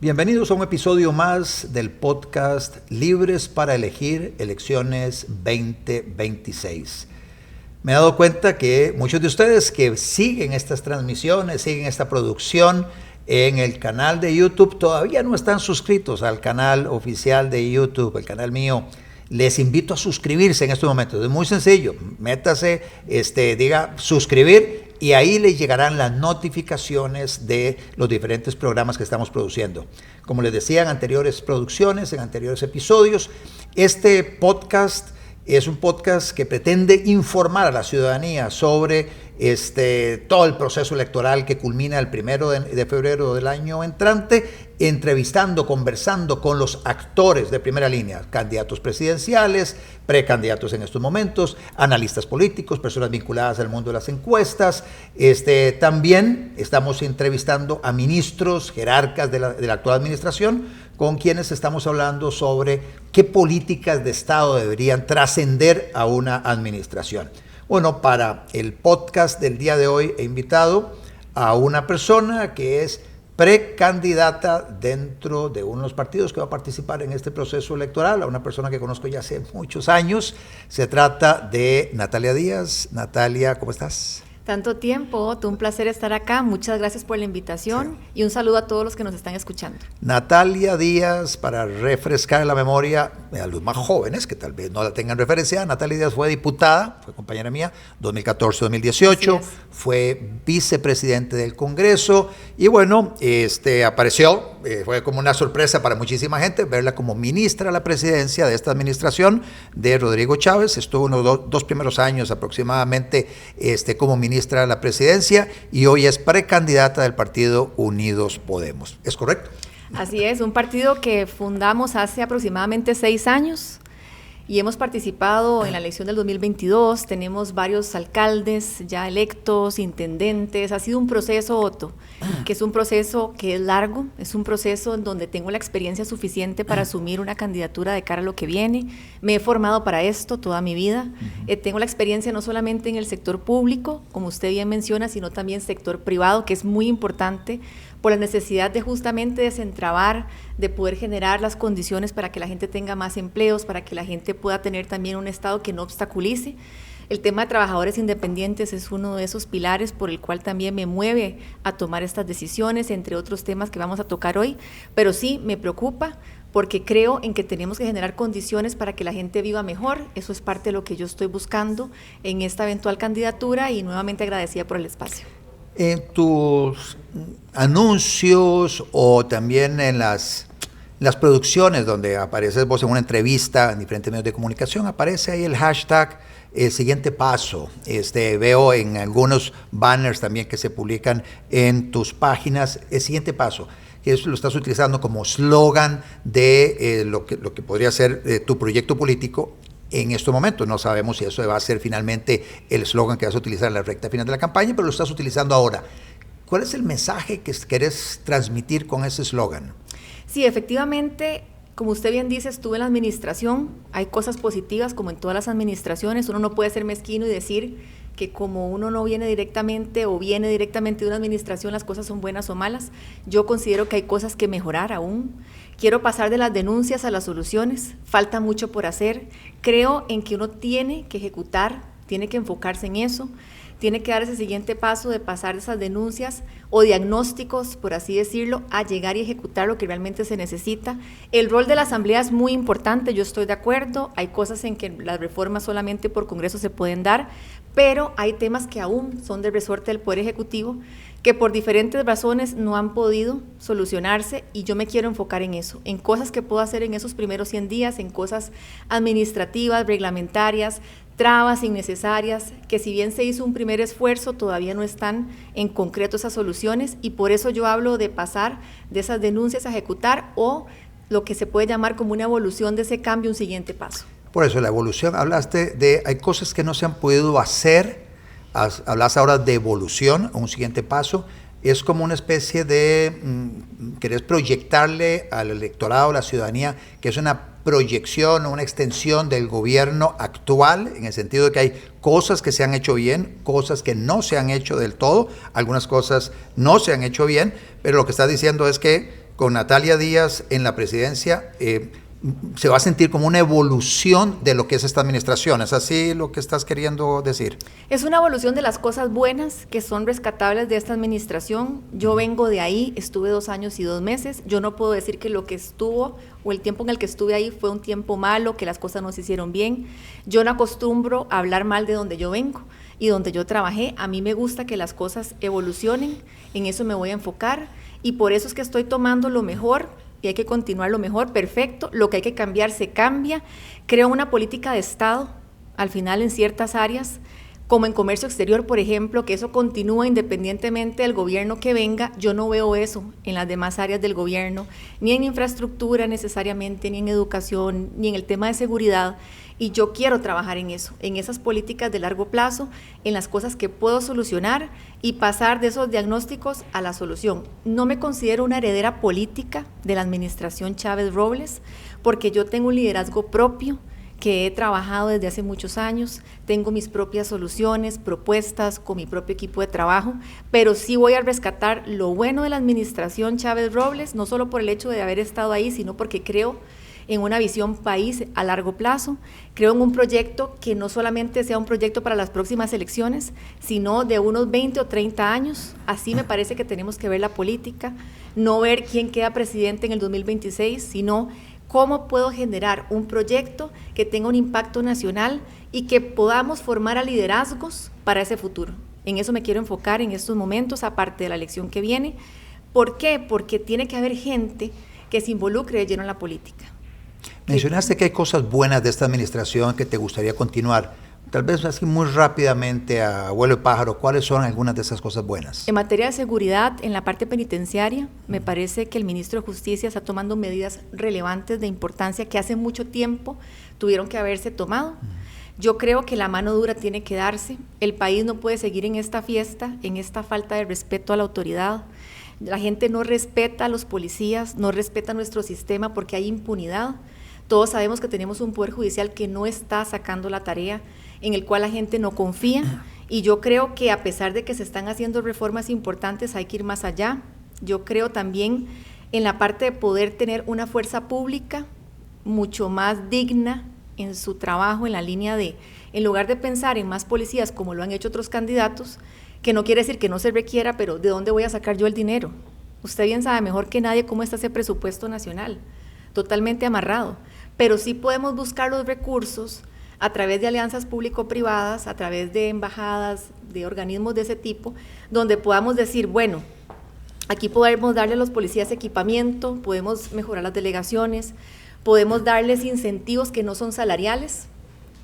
Bienvenidos a un episodio más del podcast Libres para Elegir Elecciones 2026. Me he dado cuenta que muchos de ustedes que siguen estas transmisiones, siguen esta producción en el canal de YouTube, todavía no están suscritos al canal oficial de YouTube, el canal mío. Les invito a suscribirse en estos momentos. Es muy sencillo. Métase, diga suscribir y ahí les llegarán las notificaciones de los diferentes programas que estamos produciendo. Como les decía en anteriores producciones, en anteriores episodios, este podcast es un podcast que pretende informar a la ciudadanía sobre todo el proceso electoral que culmina el 1 de febrero del año entrante, entrevistando, conversando con los actores de primera línea, candidatos presidenciales, precandidatos en estos momentos, analistas políticos, personas vinculadas al mundo de las encuestas. También estamos entrevistando a ministros, jerarcas de la actual administración, con quienes estamos hablando sobre qué políticas de Estado deberían trascender a una administración. Bueno, para el podcast del día de hoy he invitado a una persona que es precandidata dentro de uno de los partidos que va a participar en este proceso electoral, a una persona que conozco ya hace muchos años. Se trata de Natalia Díaz. Natalia, ¿cómo estás? Tanto tiempo, Otto, un placer estar acá. Muchas gracias por la invitación y un saludo a todos los que nos están escuchando. Natalia Díaz, para refrescar la memoria a los más jóvenes que tal vez no la tengan referencia, Natalia Díaz fue diputada, fue compañera mía, 2014-2018, fue vicepresidente del Congreso y bueno, apareció, fue como una sorpresa para muchísima gente verla como ministra de la presidencia de esta administración de Rodrigo Chávez. Estuvo unos dos primeros años aproximadamente como ministra de la presidencia y hoy es precandidata del partido Unidos Podemos. ¿Es correcto? Así es, un partido que fundamos hace aproximadamente 6 años y hemos participado en la elección del 2022, tenemos varios alcaldes ya electos, intendentes. Ha sido un proceso, Otto, que es un proceso que es largo, es un proceso en donde tengo la experiencia suficiente para asumir una candidatura de cara a lo que viene. Me he formado para esto toda mi vida, tengo la experiencia no solamente en el sector público, como usted bien menciona, sino también sector privado, que es muy importante por la necesidad de justamente desentrabar, de poder generar las condiciones para que la gente tenga más empleos, para que la gente pueda tener también un Estado que no obstaculice. El tema de trabajadores independientes es uno de esos pilares por el cual también me mueve a tomar estas decisiones, entre otros temas que vamos a tocar hoy, pero sí me preocupa porque creo en que tenemos que generar condiciones para que la gente viva mejor. Eso es parte de lo que yo estoy buscando en esta eventual candidatura y nuevamente agradecida por el espacio. En tus anuncios o también en las producciones donde apareces vos en una entrevista en diferentes medios de comunicación, aparece ahí el hashtag el siguiente paso. Veo en algunos banners también que se publican en tus páginas el siguiente paso, que eso lo estás utilizando como eslogan de lo que podría ser tu proyecto político. En estos momentos no sabemos si eso va a ser finalmente el eslogan que vas a utilizar en la recta final de la campaña, pero lo estás utilizando ahora. ¿Cuál es el mensaje que querés transmitir con ese eslogan? Sí, efectivamente, como usted bien dice, estuve en la administración. Hay cosas positivas como en todas las administraciones. Uno no puede ser mezquino y decir que como uno no viene directamente o viene directamente de una administración, las cosas son buenas o malas. Yo considero que hay cosas que mejorar aún. Quiero pasar de las denuncias a las soluciones. Falta mucho por hacer. Creo en que uno tiene que ejecutar, tiene que enfocarse en eso, tiene que dar ese siguiente paso de pasar de esas denuncias o diagnósticos, por así decirlo, a llegar y ejecutar lo que realmente se necesita. El rol de la Asamblea es muy importante, yo estoy de acuerdo. Hay cosas en que las reformas solamente por Congreso se pueden dar, pero hay temas que aún son del resorte del Poder Ejecutivo, que por diferentes razones no han podido solucionarse y yo me quiero enfocar en eso, en cosas que puedo hacer en esos primeros 100 días, en cosas administrativas, reglamentarias, trabas innecesarias, que si bien se hizo un primer esfuerzo, todavía no están en concreto esas soluciones y por eso yo hablo de pasar de esas denuncias a ejecutar o lo que se puede llamar como una evolución de ese cambio, un siguiente paso. Por eso la evolución, hablaste de, hay cosas que no se han podido hacer, hablas ahora de evolución, un siguiente paso, es como una especie de, querés proyectarle al electorado, a la ciudadanía, que es una proyección o una extensión del gobierno actual, en el sentido de que hay cosas que se han hecho bien, cosas que no se han hecho del todo, algunas cosas no se han hecho bien, pero lo que estás diciendo es que con Natalia Díaz en la presidencia, se va a sentir como una evolución de lo que es esta administración. ¿Es así lo que estás queriendo decir? Es una evolución de las cosas buenas que son rescatables de esta administración. Yo vengo de ahí, estuve 2 años y 2 meses. Yo no puedo decir que lo que estuvo o el tiempo en el que estuve ahí fue un tiempo malo, que las cosas no se hicieron bien. Yo no acostumbro a hablar mal de donde yo vengo y donde yo trabajé. A mí me gusta que las cosas evolucionen, en eso me voy a enfocar y por eso es que estoy tomando lo mejor y hay que continuar lo mejor, perfecto, lo que hay que cambiar se cambia. Creo una política de Estado, al final en ciertas áreas, como en comercio exterior, por ejemplo, que eso continúa independientemente del gobierno que venga. Yo no veo eso en las demás áreas del gobierno, ni en infraestructura necesariamente, ni en educación, ni en el tema de seguridad. Y yo quiero trabajar en eso, en esas políticas de largo plazo, en las cosas que puedo solucionar y pasar de esos diagnósticos a la solución. No me considero una heredera política de la administración Chávez Robles, porque yo tengo un liderazgo propio que he trabajado desde hace muchos años, tengo mis propias soluciones, propuestas con mi propio equipo de trabajo, pero sí voy a rescatar lo bueno de la administración Chávez Robles, no solo por el hecho de haber estado ahí, sino porque creo en una visión país a largo plazo, creo en un proyecto que no solamente sea un proyecto para las próximas elecciones, sino de unos 20 o 30 años, así me parece que tenemos que ver la política, no ver quién queda presidente en el 2026, sino cómo puedo generar un proyecto que tenga un impacto nacional y que podamos formar a liderazgos para ese futuro. En eso me quiero enfocar en estos momentos, aparte de la elección que viene. ¿Por qué? Porque tiene que haber gente que se involucre de lleno en la política. Mencionaste que hay cosas buenas de esta administración que te gustaría continuar. Tal vez así muy rápidamente, a vuelo de pájaro, ¿cuáles son algunas de esas cosas buenas? En materia de seguridad, en la parte penitenciaria, me parece que el ministro de Justicia está tomando medidas relevantes de importancia que hace mucho tiempo tuvieron que haberse tomado. Yo creo que la mano dura tiene que darse. El país no puede seguir en esta fiesta, en esta falta de respeto a la autoridad. La gente no respeta a los policías, no respeta nuestro sistema porque hay impunidad. Todos sabemos que tenemos un poder judicial que no está sacando la tarea, en el cual la gente no confía, y yo creo que a pesar de que se están haciendo reformas importantes, hay que ir más allá. Yo creo también en la parte de poder tener una fuerza pública mucho más digna en su trabajo, en la línea de, en lugar de pensar en más policías como lo han hecho otros candidatos, que no quiere decir que no se requiera, pero ¿de dónde voy a sacar yo el dinero? Usted bien sabe mejor que nadie cómo está ese presupuesto nacional, totalmente amarrado, pero sí podemos buscar los recursos a través de alianzas público-privadas, a través de embajadas, de organismos de ese tipo, donde podamos decir, bueno, aquí podemos darle a los policías equipamiento, podemos mejorar las delegaciones, podemos darles incentivos que no son salariales,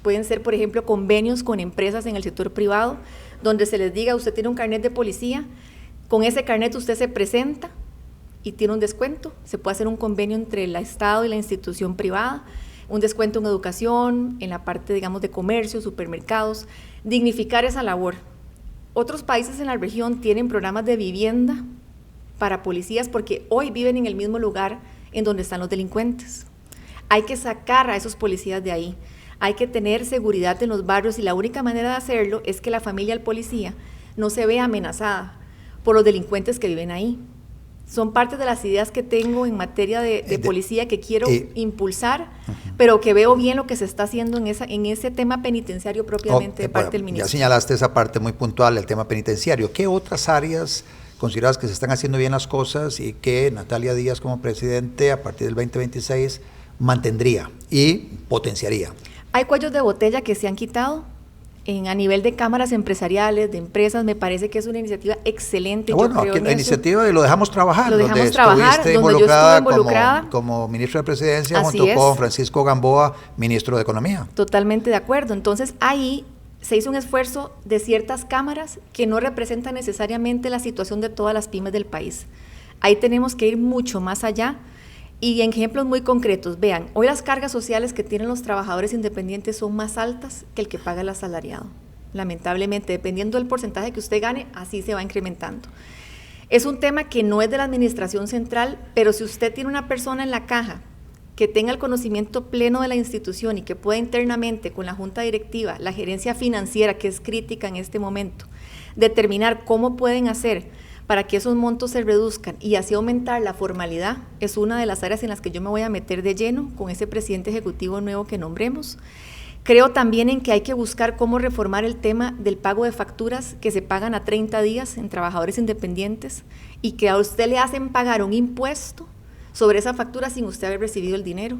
pueden ser, por ejemplo, convenios con empresas en el sector privado, donde se les diga, usted tiene un carnet de policía, con ese carnet usted se presenta y tiene un descuento, se puede hacer un convenio entre el Estado y la institución privada, un descuento en educación, en la parte, digamos, de comercio, supermercados, dignificar esa labor. Otros países en la región tienen programas de vivienda para policías porque hoy viven en el mismo lugar en donde están los delincuentes. Hay que sacar a esos policías de ahí, hay que tener seguridad en los barrios y la única manera de hacerlo es que la familia del policía no se vea amenazada por los delincuentes que viven ahí. Son parte de las ideas que tengo en materia de policía que quiero impulsar, pero que veo bien lo que se está haciendo en ese tema penitenciario propiamente de parte del ministro. Ya señalaste esa parte muy puntual, el tema penitenciario. ¿Qué otras áreas consideras que se están haciendo bien las cosas y que Natalia Díaz como presidente a partir del 2026 mantendría y potenciaría? Hay cuellos de botella que se han quitado. A nivel de cámaras empresariales, de empresas, me parece que es una iniciativa excelente. Bueno, aquí la iniciativa de Lo Dejamos Trabajar, donde yo estuve involucrada como ministro de Presidencia junto con Francisco Gamboa, ministro de Economía. Totalmente de acuerdo. Entonces, ahí se hizo un esfuerzo de ciertas cámaras que no representan necesariamente la situación de todas las pymes del país. Ahí tenemos que ir mucho más allá. Y en ejemplos muy concretos, vean, hoy las cargas sociales que tienen los trabajadores independientes son más altas que el que paga el asalariado. Lamentablemente, dependiendo del porcentaje que usted gane, así se va incrementando. Es un tema que no es de la administración central, pero si usted tiene una persona en la caja que tenga el conocimiento pleno de la institución y que pueda internamente con la junta directiva, la gerencia financiera, que es crítica en este momento, determinar cómo pueden hacer para que esos montos se reduzcan y así aumentar la formalidad, es una de las áreas en las que yo me voy a meter de lleno con ese presidente ejecutivo nuevo que nombremos. Creo también en que hay que buscar cómo reformar el tema del pago de facturas que se pagan a 30 días en trabajadores independientes y que a usted le hacen pagar un impuesto sobre esa factura sin usted haber recibido el dinero.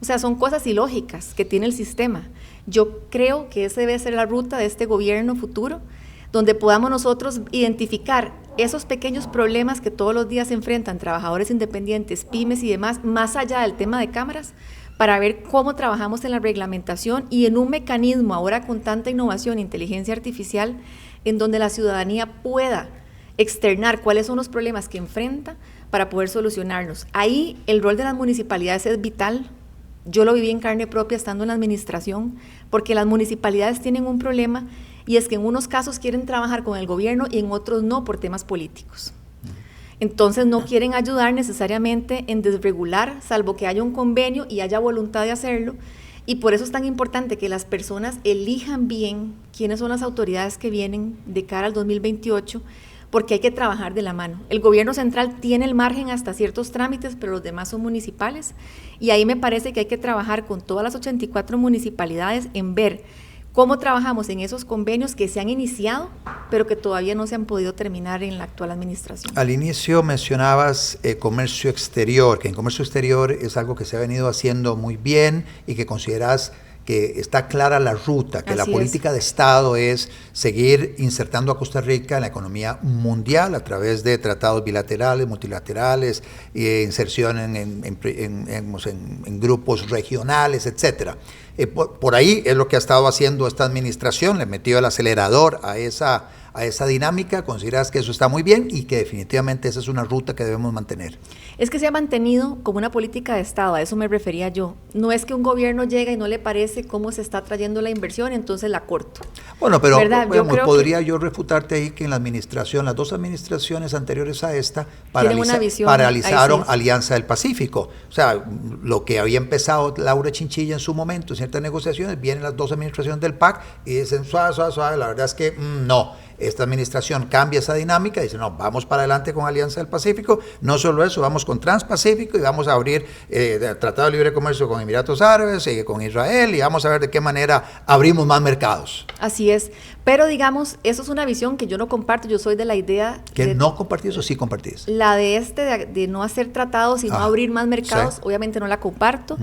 O sea, son cosas ilógicas que tiene el sistema. Yo creo que esa debe ser la ruta de este gobierno futuro, donde podamos nosotros identificar esos pequeños problemas que todos los días se enfrentan trabajadores independientes, pymes y demás, más allá del tema de cámaras, para ver cómo trabajamos en la reglamentación y en un mecanismo ahora con tanta innovación e inteligencia artificial, en donde la ciudadanía pueda externar cuáles son los problemas que enfrenta para poder solucionarlos. Ahí el rol de las municipalidades es vital. Yo lo viví en carne propia estando en la administración, porque las municipalidades tienen un problema y es que en unos casos quieren trabajar con el gobierno y en otros no por temas políticos. Entonces no quieren ayudar necesariamente en desregular, salvo que haya un convenio y haya voluntad de hacerlo, y por eso es tan importante que las personas elijan bien quiénes son las autoridades que vienen de cara al 2028, porque hay que trabajar de la mano. El gobierno central tiene el margen hasta ciertos trámites, pero los demás son municipales, y ahí me parece que hay que trabajar con todas las 84 municipalidades en ver cómo trabajamos en esos convenios que se han iniciado, pero que todavía no se han podido terminar en la actual administración. Al inicio mencionabas comercio exterior, que en comercio exterior es algo que se ha venido haciendo muy bien y que consideras que está clara la ruta, que la política de Estado es seguir insertando a Costa Rica en la economía mundial a través de tratados bilaterales, multilaterales, inserción en grupos regionales, etcétera. Por ahí es lo que ha estado haciendo esta administración, le metió el acelerador a esa dinámica. ¿Consideras que eso está muy bien y que definitivamente esa es una ruta que debemos mantener? Es que se ha mantenido como una política de Estado, a eso me refería yo. No es que un gobierno llega y no le parece cómo se está trayendo la inversión, entonces la corto. Bueno, pero podría yo refutarte ahí que en la administración, las dos administraciones anteriores a esta, paralizaron Alianza del Pacífico. O sea, lo que había empezado Laura Chinchilla en su momento, en ciertas negociaciones, vienen las dos administraciones del PAC y dicen suave, la verdad es que no. Esta administración cambia esa dinámica y dice, no, vamos para adelante con Alianza del Pacífico, no solo eso, vamos con Transpacífico y vamos a abrir Tratado de Libre Comercio con Emiratos Árabes y con Israel y vamos a ver de qué manera abrimos más mercados. Así es, pero digamos, eso es una visión que yo no comparto, yo soy de la idea... ¿Que no compartís o sí compartís? La de no hacer tratados y no abrir más mercados, sí. Obviamente no la comparto,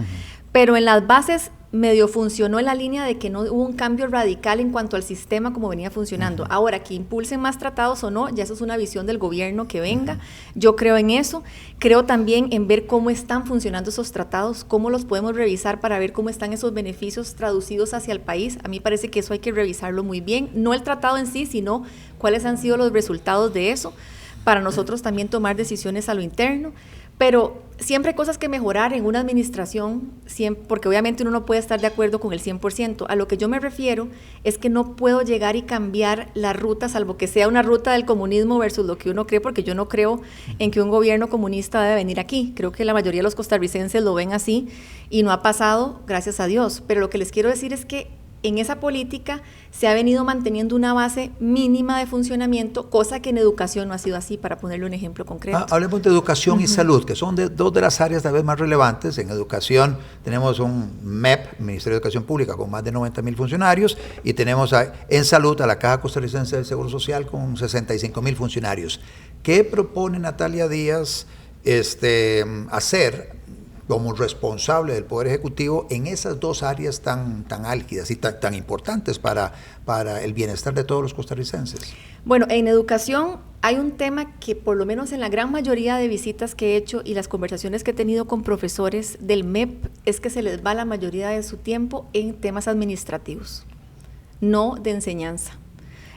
pero en las bases medio funcionó en la línea de que no hubo un cambio radical en cuanto al sistema como venía funcionando. Ahora, que impulsen más tratados o no, ya eso es una visión del gobierno que venga. Yo creo en eso. Creo también en ver cómo están funcionando esos tratados, cómo los podemos revisar para ver cómo están esos beneficios traducidos hacia el país. A mí parece que eso hay que revisarlo muy bien. No el tratado en sí, sino cuáles han sido los resultados de eso, para nosotros también tomar decisiones a lo interno. Pero siempre hay cosas que mejorar en una administración, porque obviamente uno no puede estar de acuerdo con el 100%. A lo que yo me refiero es que no puedo llegar y cambiar la ruta, salvo que sea una ruta del comunismo versus lo que uno cree, porque yo no creo en que un gobierno comunista debe venir aquí. Creo que la mayoría de los costarricenses lo ven así y no ha pasado, gracias a Dios. Pero lo que les quiero decir es que en esa política se ha venido manteniendo una base mínima de funcionamiento, cosa que en educación no ha sido así, para ponerle un ejemplo concreto. Hablemos de educación y salud, que son dos de las áreas tal vez más relevantes. En educación tenemos un MEP, Ministerio de Educación Pública, con más de 90,000 funcionarios, y tenemos en salud a la Caja Costarricense del Seguro Social con 65,000 funcionarios. ¿Qué propone Natalia Díaz hacer como responsable del Poder Ejecutivo en esas dos áreas tan álgidas y tan importantes para el bienestar de todos los costarricenses? Bueno, en educación hay un tema que por lo menos en la gran mayoría de visitas que he hecho y las conversaciones que he tenido con profesores del MEP es que se les va la mayoría de su tiempo en temas administrativos, no de enseñanza.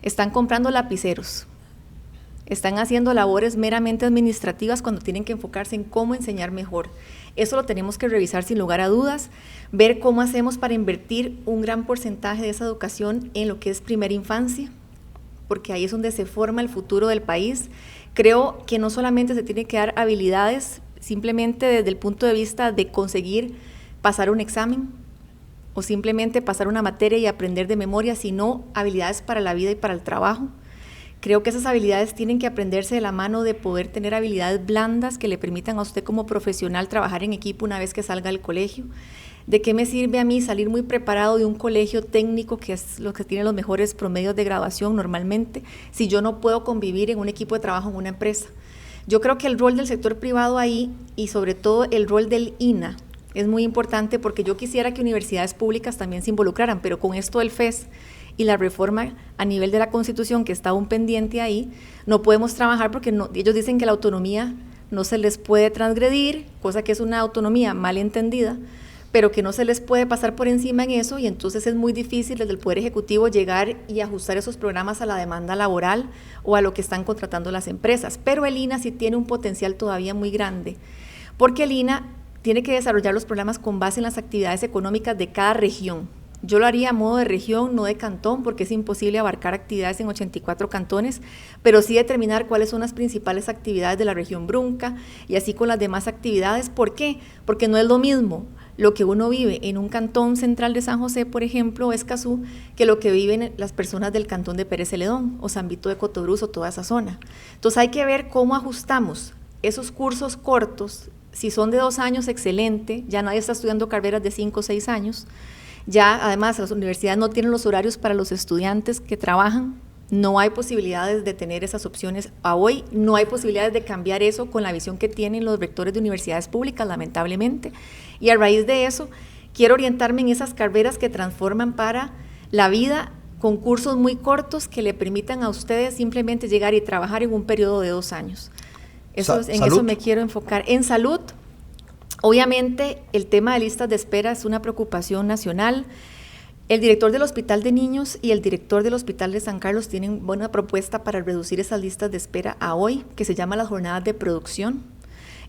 Están comprando lapiceros, están haciendo labores meramente administrativas cuando tienen que enfocarse en cómo enseñar mejor. Eso lo tenemos que revisar sin lugar a dudas, ver cómo hacemos para invertir un gran porcentaje de esa educación en lo que es primera infancia, porque ahí es donde se forma el futuro del país. Creo que no solamente se tiene que dar habilidades, simplemente desde el punto de vista de conseguir pasar un examen o simplemente pasar una materia y aprender de memoria, sino habilidades para la vida y para el trabajo. Creo que esas habilidades tienen que aprenderse de la mano de poder tener habilidades blandas que le permitan a usted como profesional trabajar en equipo una vez que salga del colegio. ¿De qué me sirve a mí salir muy preparado de un colegio técnico, que es lo que tiene los mejores promedios de graduación normalmente, si yo no puedo convivir en un equipo de trabajo en una empresa? Yo creo que el rol del sector privado ahí, y sobre todo el rol del INAH, es muy importante, porque yo quisiera que universidades públicas también se involucraran, pero con esto del FES y la reforma a nivel de la Constitución, que está aún pendiente ahí, no podemos trabajar porque ellos dicen que la autonomía no se les puede transgredir, cosa que es una autonomía mal entendida, pero que no se les puede pasar por encima en eso, y entonces es muy difícil desde el Poder Ejecutivo llegar y ajustar esos programas a la demanda laboral o a lo que están contratando las empresas. Pero el INAH sí tiene un potencial todavía muy grande, porque el INAH tiene que desarrollar los programas con base en las actividades económicas de cada región. Yo lo haría a modo de región, no de cantón, porque es imposible abarcar actividades en 84 cantones, pero sí determinar cuáles son las principales actividades de la región Brunca, y así con las demás actividades. ¿Por qué? Porque no es lo mismo lo que uno vive en un cantón central de San José, por ejemplo, o Escazú, que lo que viven las personas del cantón de Pérez Celedón, o San Vito de Cotobruz, o toda esa zona. Entonces hay que ver cómo ajustamos esos cursos cortos. Si son de 2 años, excelente, ya nadie está estudiando carreras de 5 o 6 años. Ya, además, las universidades no tienen los horarios para los estudiantes que trabajan, no hay posibilidades de tener esas opciones a hoy, no hay posibilidades de cambiar eso con la visión que tienen los rectores de universidades públicas, lamentablemente, y a raíz de eso, quiero orientarme en esas carreras que transforman para la vida, con cursos muy cortos que le permitan a ustedes simplemente llegar y trabajar en un periodo de 2 años. En eso me quiero enfocar. En salud, obviamente, el tema de listas de espera es una preocupación nacional. El director del Hospital de Niños y el director del Hospital de San Carlos tienen buena propuesta para reducir esas listas de espera a hoy, que se llama las jornadas de producción.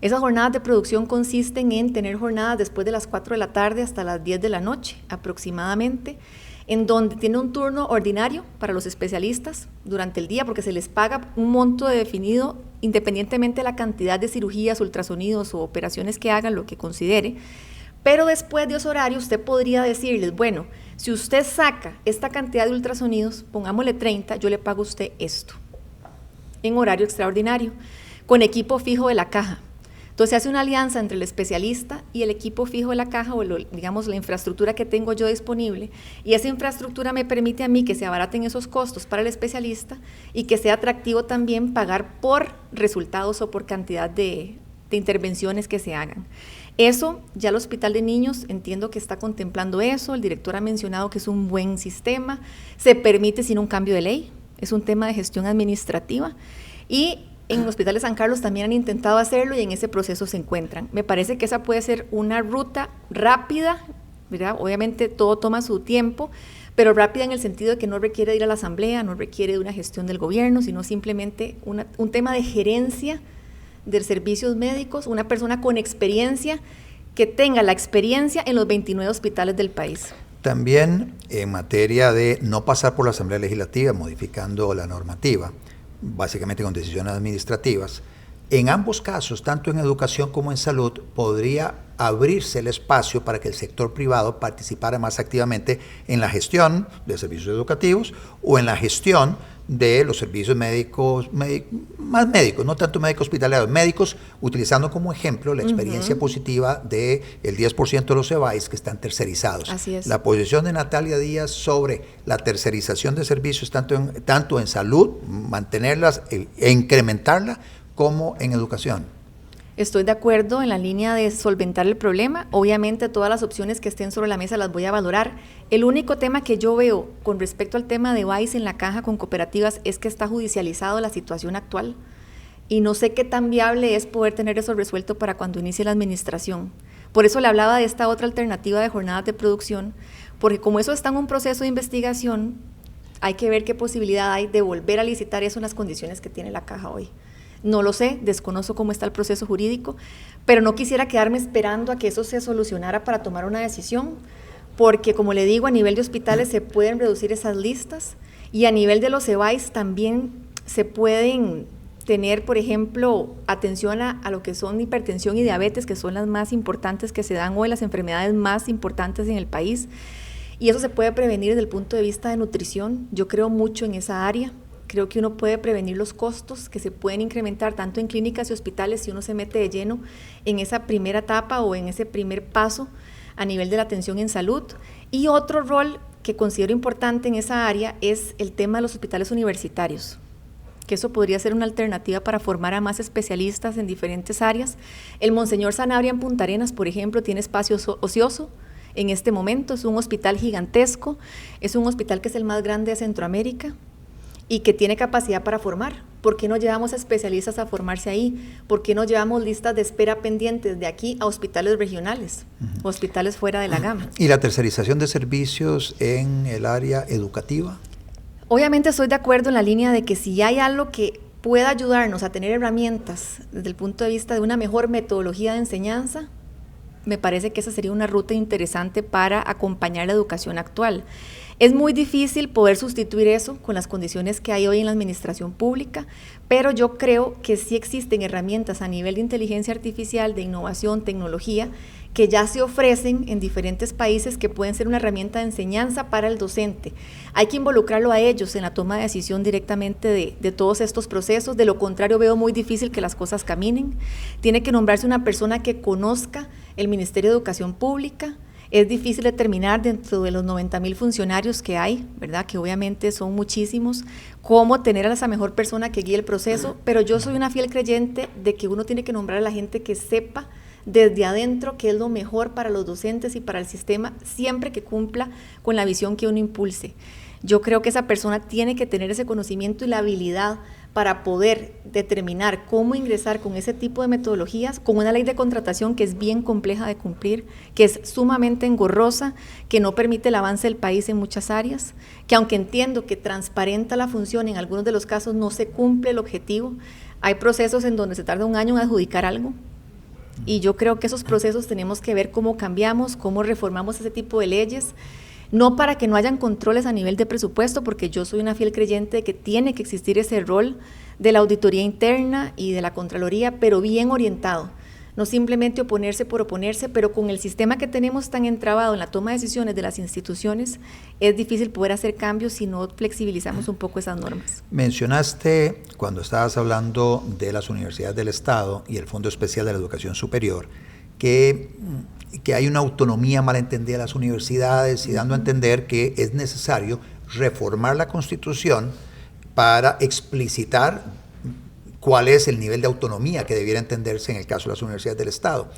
Esas jornadas de producción consisten en tener jornadas después de las 4 de la tarde hasta las 10 de la noche aproximadamente, en donde tiene un turno ordinario para los especialistas durante el día, porque se les paga un monto definido independientemente de la cantidad de cirugías, ultrasonidos o operaciones que hagan, lo que considere. Pero después de ese horario usted podría decirles, bueno, si usted saca esta cantidad de ultrasonidos, pongámosle 30, yo le pago a usted esto, en horario extraordinario, con equipo fijo de la caja. Entonces se hace una alianza entre el especialista y el equipo fijo de la caja, o digamos la infraestructura que tengo yo disponible, y esa infraestructura me permite a mí que se abaraten esos costos para el especialista y que sea atractivo también pagar por resultados o por cantidad de intervenciones que se hagan. Eso, ya el Hospital de Niños entiendo que está contemplando eso, el director ha mencionado que es un buen sistema, se permite sin un cambio de ley, es un tema de gestión administrativa, y en el Hospital de San Carlos también han intentado hacerlo y en ese proceso se encuentran. Me parece que esa puede ser una ruta rápida, ¿verdad? Obviamente todo toma su tiempo, pero rápida en el sentido de que no requiere de ir a la asamblea, no requiere de una gestión del gobierno, sino simplemente un tema de gerencia de servicios médicos, una persona con experiencia que tenga la experiencia en los 29 hospitales del país. También en materia de no pasar por la Asamblea Legislativa, modificando la normativa, básicamente con decisiones administrativas, en ambos casos, tanto en educación como en salud, podría abrirse el espacio para que el sector privado participara más activamente en la gestión de servicios educativos o en la gestión de los servicios médicos, más médicos, no tanto médicos hospitalarios, médicos, utilizando como ejemplo la experiencia positiva del 10% de los EBAIS que están tercerizados. Así es. La posición de Natalia Díaz sobre la tercerización de servicios, tanto en salud, mantenerlas e incrementarla, como en educación. Estoy de acuerdo en la línea de solventar el problema. Obviamente todas las opciones que estén sobre la mesa las voy a valorar. El único tema que yo veo con respecto al tema de BAIS en la caja con cooperativas es que está judicializado la situación actual y no sé qué tan viable es poder tener eso resuelto para cuando inicie la administración. Por eso le hablaba de esta otra alternativa de jornadas de producción, porque como eso está en un proceso de investigación, hay que ver qué posibilidad hay de volver a licitar eso en las condiciones que tiene la caja hoy. No lo sé, desconozco cómo está el proceso jurídico, pero no quisiera quedarme esperando a que eso se solucionara para tomar una decisión, porque como le digo, a nivel de hospitales se pueden reducir esas listas y a nivel de los EBAIS también se pueden tener, por ejemplo, atención a lo que son hipertensión y diabetes, que son las más importantes que se dan hoy, las enfermedades más importantes en el país, y eso se puede prevenir desde el punto de vista de nutrición. Yo creo mucho en esa área. creo que uno puede prevenir los costos que se pueden incrementar tanto en clínicas y hospitales si uno se mete de lleno en esa primera etapa o en ese primer paso a nivel de la atención en salud. Y otro rol que considero importante en esa área es el tema de los hospitales universitarios, que eso podría ser una alternativa para formar a más especialistas en diferentes áreas. El Monseñor Sanabria en Punta Arenas, por ejemplo, tiene espacio ocioso en este momento, es un hospital gigantesco, es un hospital que es el más grande de Centroamérica y que tiene capacidad para formar. ¿Por qué no llevamos a especialistas a formarse ahí? ¿Por qué no llevamos listas de espera pendientes de aquí a hospitales regionales, hospitales fuera de la gama? ¿Y la tercerización de servicios en el área educativa? Obviamente estoy de acuerdo en la línea de que si hay algo que pueda ayudarnos a tener herramientas desde el punto de vista de una mejor metodología de enseñanza, me parece que esa sería una ruta interesante para acompañar la educación actual. Es muy difícil poder sustituir eso con las condiciones que hay hoy en la administración pública, pero yo creo que sí existen herramientas a nivel de inteligencia artificial, de innovación, tecnología, que ya se ofrecen en diferentes países que pueden ser una herramienta de enseñanza para el docente. Hay que involucrarlo a ellos en la toma de decisión directamente de todos estos procesos, de lo contrario veo muy difícil que las cosas caminen. Tiene que nombrarse una persona que conozca el Ministerio de Educación Pública. Es difícil determinar dentro de los 90,000 funcionarios que hay, ¿verdad? Que obviamente son muchísimos, cómo tener a esa mejor persona que guíe el proceso, pero yo soy una fiel creyente de que uno tiene que nombrar a la gente que sepa desde adentro qué es lo mejor para los docentes y para el sistema, siempre que cumpla con la visión que uno impulse. Yo creo que esa persona tiene que tener ese conocimiento y la habilidad para poder determinar cómo ingresar con ese tipo de metodologías, con una ley de contratación que es bien compleja de cumplir, que es sumamente engorrosa, que no permite el avance del país en muchas áreas, que aunque entiendo que transparenta la función, en algunos de los casos no se cumple el objetivo. Hay procesos en donde se tarda un año en adjudicar algo, y yo creo que esos procesos tenemos que ver cómo cambiamos, cómo reformamos ese tipo de leyes, no para que no hayan controles a nivel de presupuesto, porque yo soy una fiel creyente de que tiene que existir ese rol de la auditoría interna y de la Contraloría, pero bien orientado, no simplemente oponerse por oponerse, pero con el sistema que tenemos tan entrabado en la toma de decisiones de las instituciones, es difícil poder hacer cambios si no flexibilizamos un poco esas normas. Mencionaste, cuando estabas hablando de las universidades del Estado y el Fondo Especial de la Educación Superior, que hay una autonomía malentendida de las universidades y dando a entender que es necesario reformar la Constitución para explicitar cuál es el nivel de autonomía que debiera entenderse en el caso de las universidades del Estado.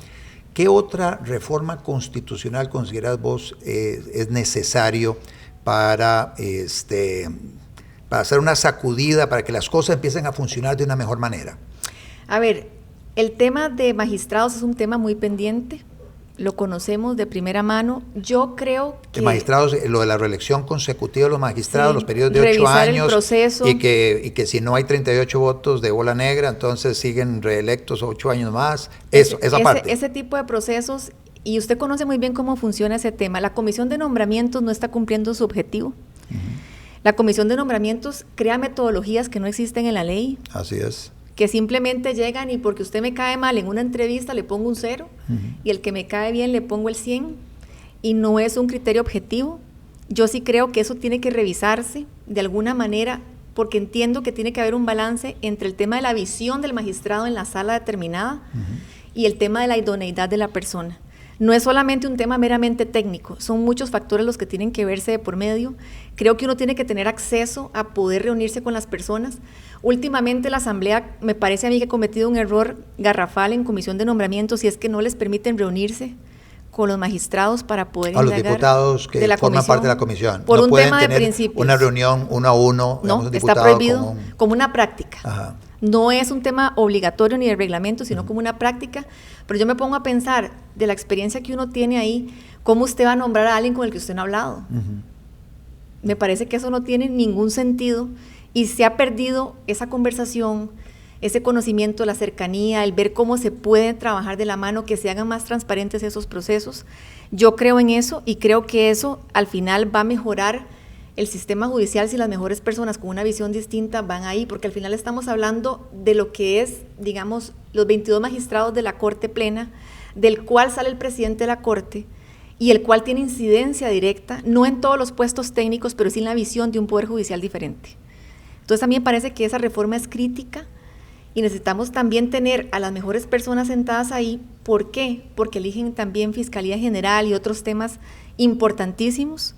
¿Qué otra reforma constitucional consideras vos es necesario para hacer una sacudida, para que las cosas empiecen a funcionar de una mejor manera? A ver, el tema de magistrados es un tema muy pendiente. Lo conocemos de primera mano. Yo creo que... De magistrados, lo de la reelección consecutiva de los magistrados, sí, los periodos de 8 años, el proceso. Y que si no hay 38 votos de bola negra, entonces siguen reelectos 8 años más. Esa parte. Ese tipo de procesos, y usted conoce muy bien cómo funciona ese tema. La Comisión de Nombramientos no está cumpliendo su objetivo. La Comisión de Nombramientos crea metodologías que no existen en la ley. Así es. Que simplemente llegan y porque usted me cae mal en una entrevista le pongo un 0 y el que me cae bien le pongo el 100 y no es un criterio objetivo. Yo sí creo que eso tiene que revisarse de alguna manera porque entiendo que tiene que haber un balance entre el tema de la visión del magistrado en la sala determinada y el tema de la idoneidad de la persona. No es solamente un tema meramente técnico, son muchos factores los que tienen que verse de por medio. Creo que uno tiene que tener acceso a poder reunirse con las personas. Últimamente la Asamblea, me parece a mí que ha cometido un error garrafal en comisión de nombramientos y es que no les permiten reunirse con los magistrados para poder a los diputados que forman parte de la comisión. Por no un pueden tema de tener principios. Una reunión 1 a 1. No, está prohibido como una práctica. Ajá. No es un tema obligatorio ni de reglamento, sino como una práctica. Pero yo me pongo a pensar de la experiencia que uno tiene ahí, cómo usted va a nombrar a alguien con el que usted no ha hablado. Me parece que eso no tiene ningún sentido y se ha perdido esa conversación, ese conocimiento, la cercanía, el ver cómo se puede trabajar de la mano, que se hagan más transparentes esos procesos. Yo creo en eso y creo que eso al final va a mejorar el sistema judicial si las mejores personas con una visión distinta van ahí, porque al final estamos hablando de lo que es, digamos, los 22 magistrados de la Corte Plena, del cual sale el presidente de la Corte y el cual tiene incidencia directa, no en todos los puestos técnicos, pero sí en la visión de un poder judicial diferente. Entonces a mí me parece que esa reforma es crítica y necesitamos también tener a las mejores personas sentadas ahí. ¿Por qué? Porque eligen también Fiscalía General y otros temas importantísimos.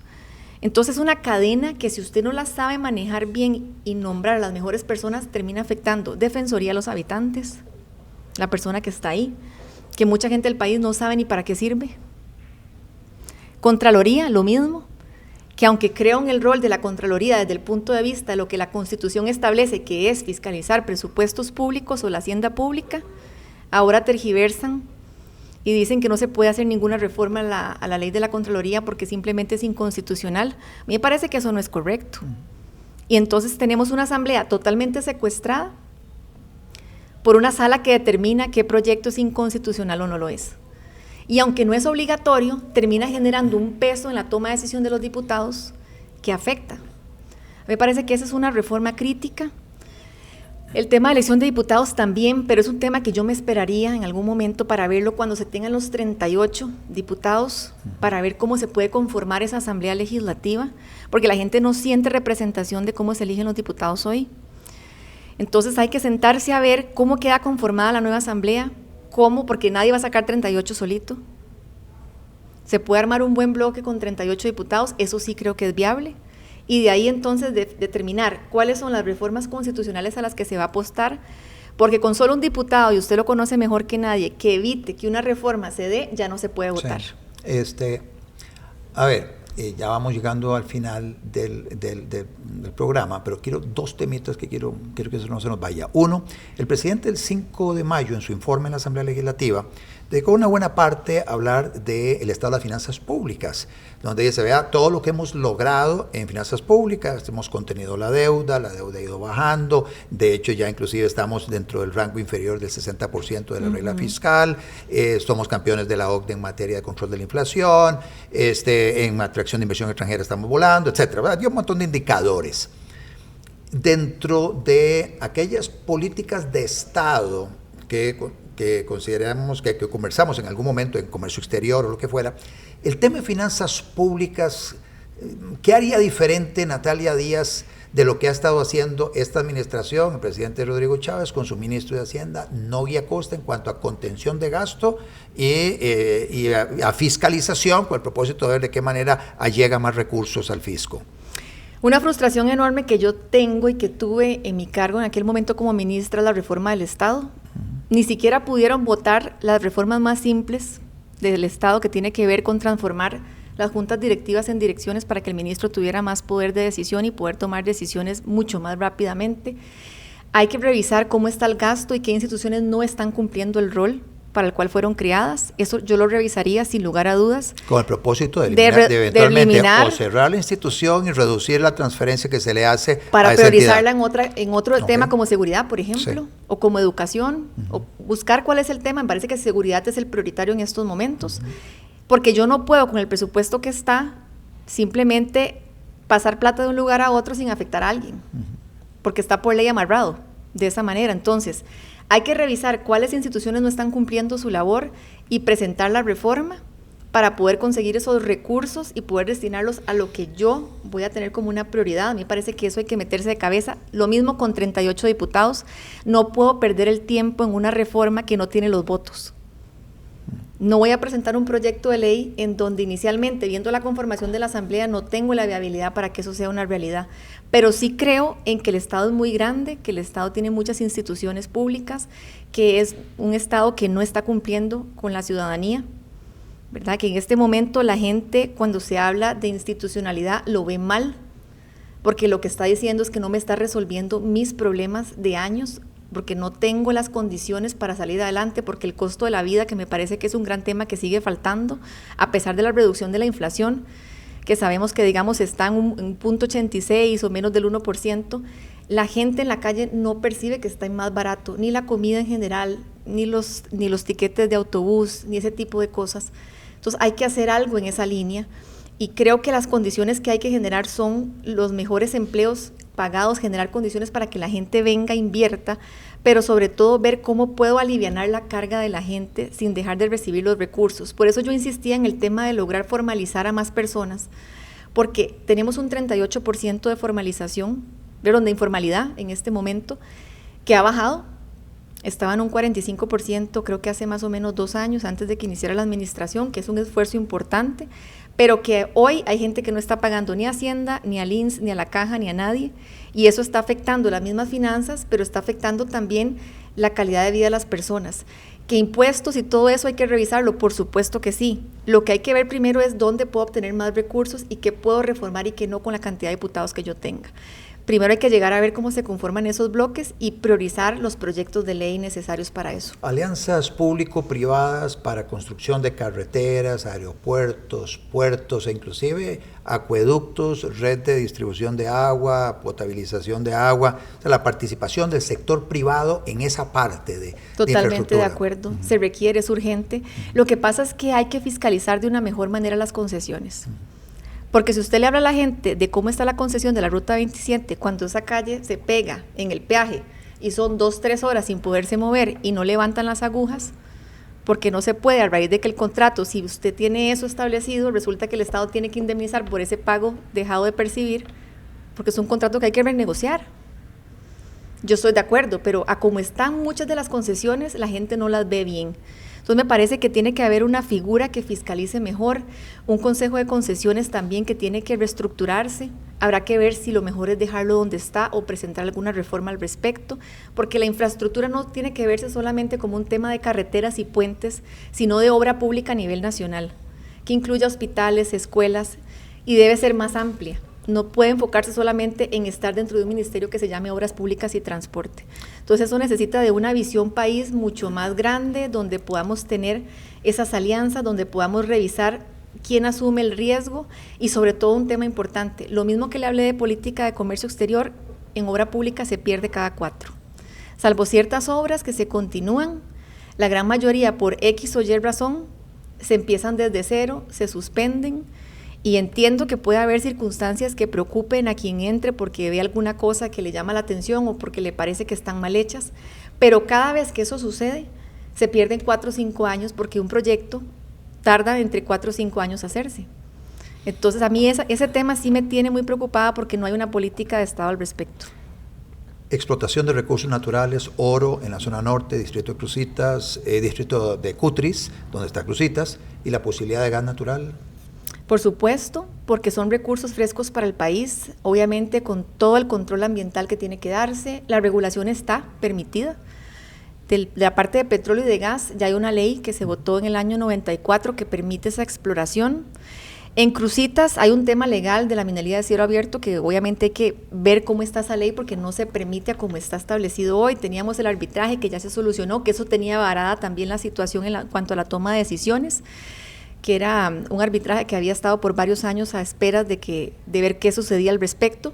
Entonces es una cadena que si usted no la sabe manejar bien y nombrar a las mejores personas, termina afectando Defensoría a los habitantes, la persona que está ahí, que mucha gente del país no sabe ni para qué sirve. Contraloría, lo mismo, que aunque creo en el rol de la Contraloría desde el punto de vista de lo que la Constitución establece, que es fiscalizar presupuestos públicos o la hacienda pública, ahora tergiversan y dicen que no se puede hacer ninguna reforma a la ley de la Contraloría porque simplemente es inconstitucional. A mí me parece que eso no es correcto. Y entonces tenemos una asamblea totalmente secuestrada por una sala que determina qué proyecto es inconstitucional o no lo es. Y aunque no es obligatorio, termina generando un peso en la toma de decisión de los diputados que afecta. Me parece que esa es una reforma crítica. El tema de elección de diputados también, pero es un tema que yo me esperaría en algún momento para verlo cuando se tengan los 38 diputados, para ver cómo se puede conformar esa asamblea legislativa, porque la gente no siente representación de cómo se eligen los diputados hoy. Entonces hay que sentarse a ver cómo queda conformada la nueva asamblea, cómo, porque nadie va a sacar 38 solito. Se puede armar un buen bloque con 38 diputados, eso sí creo que es viable. Y de ahí entonces determinar cuáles son las reformas constitucionales a las que se va a apostar, porque con solo un diputado, y usted lo conoce mejor que nadie, que evite que una reforma se dé, ya no se puede votar. Sí. A ver, ya vamos llegando al final del programa, pero quiero dos temitas que quiero que eso no se nos vaya. Uno, el presidente el 5 de mayo, en su informe en la Asamblea Legislativa, dedicó una buena parte a hablar del estado de las finanzas públicas, donde se vea todo lo que hemos logrado en finanzas públicas. Hemos contenido la deuda ha ido bajando, de hecho ya inclusive estamos dentro del rango inferior del 60% de la regla fiscal, somos campeones de la OCDE en materia de control de la inflación, en atracción de inversión extranjera estamos volando, etcétera. Hay un montón de indicadores. Dentro de aquellas políticas de Estado que consideramos, que conversamos en algún momento en comercio exterior o lo que fuera, el tema de finanzas públicas, ¿qué haría diferente Natalia Díaz de lo que ha estado haciendo esta administración, el presidente Rodrigo Chávez con su ministro de Hacienda, Nogui Acosta, en cuanto a contención de gasto y a fiscalización, con el propósito de ver de qué manera allega más recursos al fisco? Una frustración enorme que yo tengo y que tuve en mi cargo en aquel momento como ministra de la reforma del Estado. Ni siquiera pudieron votar las reformas más simples del Estado, que tiene que ver con transformar las juntas directivas en direcciones para que el ministro tuviera más poder de decisión y poder tomar decisiones mucho más rápidamente. Hay que revisar cómo está el gasto y qué instituciones no están cumpliendo el rol para el cual fueron creadas. Eso yo lo revisaría sin lugar a dudas. Con el propósito de eventualmente o cerrar la institución y reducir la transferencia que se le hace para a esa priorizarla entidad. en otro tema como seguridad, por ejemplo, o como educación, o buscar cuál es el tema. Me parece que seguridad es el prioritario en estos momentos, porque yo no puedo con el presupuesto que está simplemente pasar plata de un lugar a otro sin afectar a alguien, porque está por ley amarrado de esa manera. Entonces, hay que revisar cuáles instituciones no están cumpliendo su labor y presentar la reforma para poder conseguir esos recursos y poder destinarlos a lo que yo voy a tener como una prioridad. A mí me parece que eso hay que meterse de cabeza. Lo mismo con 38 diputados. No puedo perder el tiempo en una reforma que no tiene los votos. No voy a presentar un proyecto de ley en donde inicialmente, viendo la conformación de la Asamblea, no tengo la viabilidad para que eso sea una realidad. Pero sí creo en que el Estado es muy grande, que el Estado tiene muchas instituciones públicas, que es un Estado que no está cumpliendo con la ciudadanía, ¿verdad? Que en este momento la gente, cuando se habla de institucionalidad, lo ve mal, porque lo que está diciendo es que no me está resolviendo mis problemas de años, porque no tengo las condiciones para salir adelante, porque el costo de la vida, que me parece que es un gran tema que sigue faltando, a pesar de la reducción de la inflación, que sabemos que digamos está en un punto 86 o menos del 1%, la gente en la calle no percibe que está más barato, ni la comida en general, ni los tiquetes de autobús, ni ese tipo de cosas. Entonces hay que hacer algo en esa línea, y creo que las condiciones que hay que generar son los mejores empleos pagados, generar condiciones para que la gente venga, invierta, pero sobre todo ver cómo puedo aliviar la carga de la gente sin dejar de recibir los recursos. Por eso yo insistía en el tema de lograr formalizar a más personas, porque tenemos un 38% de formalización de informalidad en este momento, que ha bajado. Estaba en un 45%, creo que hace más o menos 2 años, antes de que iniciara la administración, que es un esfuerzo importante, pero que hoy hay gente que no está pagando ni a Hacienda, ni al INSS, ni a la Caja, ni a nadie, y eso está afectando las mismas finanzas, pero está afectando también la calidad de vida de las personas. ¿Que impuestos y todo eso hay que revisarlo? Por supuesto que sí. Lo que hay que ver primero es dónde puedo obtener más recursos y qué puedo reformar y qué no con la cantidad de diputados que yo tenga. Primero hay que llegar a ver cómo se conforman esos bloques y priorizar los proyectos de ley necesarios para eso. Alianzas público-privadas para construcción de carreteras, aeropuertos, puertos e inclusive acueductos, red de distribución de agua, potabilización de agua, o sea, la participación del sector privado en esa parte de Totalmente de acuerdo, se requiere, es urgente. Lo que pasa es que hay que fiscalizar de una mejor manera las concesiones. Porque si usted le habla a la gente de cómo está la concesión de la Ruta 27, cuando esa calle se pega en el peaje y son 2-3 horas sin poderse mover y no levantan las agujas, porque no se puede, a raíz de que el contrato, si usted tiene eso establecido, resulta que el Estado tiene que indemnizar por ese pago dejado de percibir, porque es un contrato que hay que renegociar. Yo estoy de acuerdo, pero a como están muchas de las concesiones, la gente no las ve bien. Entonces me parece que tiene que haber una figura que fiscalice mejor, un consejo de concesiones también que tiene que reestructurarse. Habrá que ver si lo mejor es dejarlo donde está o presentar alguna reforma al respecto, porque la infraestructura no tiene que verse solamente como un tema de carreteras y puentes, sino de obra pública a nivel nacional, que incluya hospitales, escuelas, y debe ser más amplia. No puede enfocarse solamente en estar dentro de un ministerio que se llame Obras Públicas y Transporte. Entonces eso necesita de una visión país mucho más grande, donde podamos tener esas alianzas, donde podamos revisar quién asume el riesgo y sobre todo un tema importante, lo mismo que le hablé de política de comercio exterior, en obra pública se pierde cada 4. Salvo ciertas obras que se continúan, la gran mayoría por X o Y razón se empiezan desde cero, se suspenden. Y entiendo que puede haber circunstancias que preocupen a quien entre porque ve alguna cosa que le llama la atención o porque le parece que están mal hechas, pero cada vez que eso sucede, se pierden 4 o 5 años porque un proyecto tarda entre 4 o 5 años hacerse. Entonces a mí ese tema sí me tiene muy preocupada porque no hay una política de Estado al respecto. Explotación de recursos naturales, oro en la zona norte, distrito de Cruzitas, distrito de Cutris, donde está Cruzitas, y la posibilidad de gas natural. Por supuesto, porque son recursos frescos para el país, obviamente con todo el control ambiental que tiene que darse, la regulación está permitida. De la parte de petróleo y de gas, ya hay una ley que se votó en el año 94 que permite esa exploración. En Cruzitas hay un tema legal de la minería de cielo abierto que obviamente hay que ver cómo está esa ley porque no se permite a como está establecido hoy. Teníamos el arbitraje que ya se solucionó, que eso tenía varada también la situación en cuanto a la toma de decisiones, que era un arbitraje que había estado por varios años a esperas de ver qué sucedía al respecto,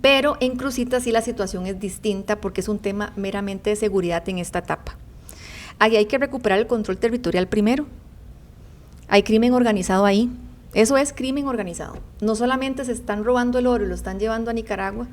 pero en Cruzitas sí la situación es distinta porque es un tema meramente de seguridad en esta etapa. Ahí hay que recuperar el control territorial primero. Hay crimen organizado ahí, eso es crimen organizado. No solamente se están robando el oro y lo están llevando a Nicaragua,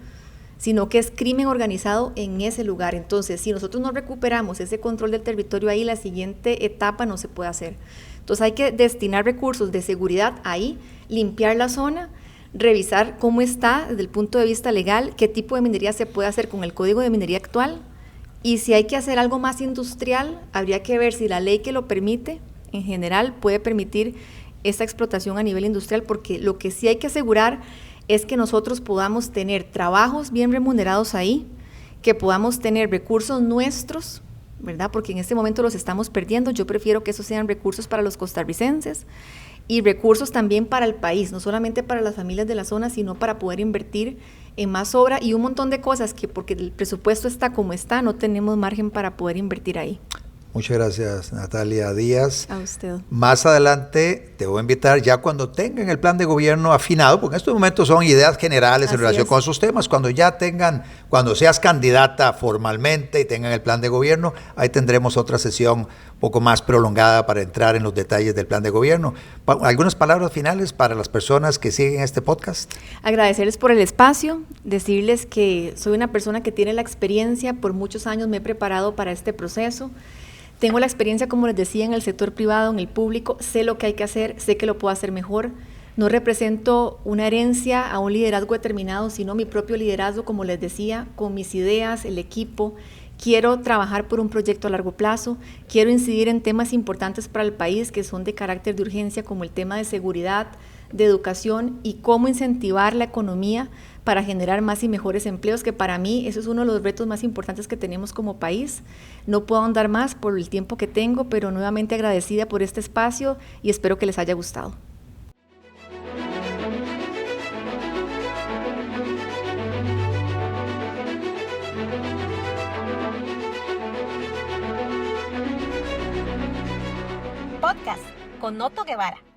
sino que es crimen organizado en ese lugar. Entonces, si nosotros no recuperamos ese control del territorio ahí, la siguiente etapa no se puede hacer. Entonces hay que destinar recursos de seguridad ahí, limpiar la zona, revisar cómo está desde el punto de vista legal, qué tipo de minería se puede hacer con el código de minería actual, y si hay que hacer algo más industrial, habría que ver si la ley que lo permite, en general, puede permitir esta explotación a nivel industrial, porque lo que sí hay que asegurar es que nosotros podamos tener trabajos bien remunerados ahí, que podamos tener recursos nuestros, ¿verdad? Porque en este momento los estamos perdiendo. Yo prefiero que esos sean recursos para los costarricenses y recursos también para el país, no solamente para las familias de la zona, sino para poder invertir en más obra y un montón de cosas que porque el presupuesto está como está, no tenemos margen para poder invertir ahí. Muchas gracias, Natalia Díaz. A usted. Más adelante te voy a invitar ya cuando tengan el plan de gobierno afinado, porque en estos momentos son ideas generales en relación con esos temas. Cuando ya tengan, cuando seas candidata formalmente y tengan el plan de gobierno, ahí tendremos otra sesión un poco más prolongada para entrar en los detalles del plan de gobierno. ¿Algunas palabras finales para las personas que siguen este podcast? Agradecerles por el espacio, decirles que soy una persona que tiene la experiencia, por muchos años me he preparado para este proceso. Tengo la experiencia, como les decía, en el sector privado, en el público, sé lo que hay que hacer, sé que lo puedo hacer mejor. No represento una herencia a un liderazgo determinado, sino mi propio liderazgo, como les decía, con mis ideas, el equipo. Quiero trabajar por un proyecto a largo plazo, quiero incidir en temas importantes para el país que son de carácter de urgencia, como el tema de seguridad, de educación y cómo incentivar la economía para generar más y mejores empleos, que para mí eso es uno de los retos más importantes que tenemos como país. No puedo andar más por el tiempo que tengo, pero nuevamente agradecida por este espacio y espero que les haya gustado. Podcast con Otto Guevara.